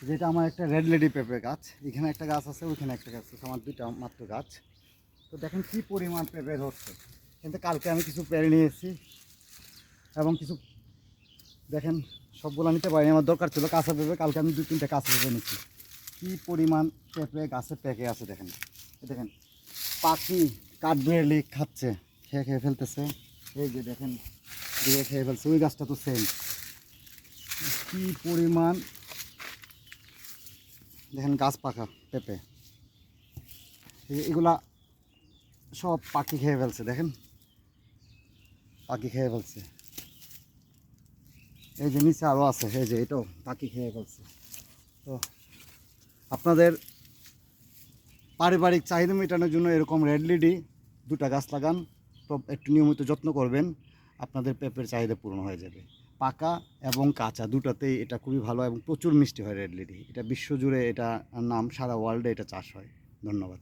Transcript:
যেটা আমার একটা রেড লেডি পেঁপে গাছ, এখানে একটা গাছ আছে, ওইখানে একটা গাছ আছে, আমার দুইটা মাত্র গাছ। তো দেখেন কী পরিমাণ পেঁপে ধরছে। কিন্তু কালকে আমি কিছু পেরে নিয়ে এসেছি এবং কিছু দেখেন সবগুলো নিতে পারিনি, আমার দরকার ছিল কাঁচা পেঁপে। কালকে আমি 2-3টা কাঁচা পেঁপে নিচ্ছি। কী পরিমাণ পেঁপে গাছে পেকে আছে দেখেন। দেখেন পাখি কাঠবিড়ালি খাচ্ছে, খেয়ে খেয়ে ফেলতেছে। এই যে দেখেন দিয়ে খেয়ে ফেলছে, ওই গাছটা তো সেম। কী পরিমাণ দেখেন গাছ পাকা পেঁপে, এগুলা সব পাখি খেয়ে ফেলছে। দেখেন পাখি খেয়ে ফেলছে। এই যে নিচে আরও আছে, এই যে এটাও পাখি খেয়ে ফেলছে। তো আপনাদের পারিবারিক চাহিদা মেটানোর জন্য এরকম রেড লিডি 2টা গাছ লাগান, তো একটু নিয়মিত যত্ন করবেন, আপনাদের পেঁপের চাহিদা পূরণ হয়ে যাবে। পাকা এবং কাঁচা দুটাতেই এটা খুবই ভালো এবং প্রচুর মিষ্টি হয় রেড লিডি। এটা বিশ্বজুড়ে এটা নাম, সারা ওয়ার্ল্ডে এটা চাষ হয়। ধন্যবাদ।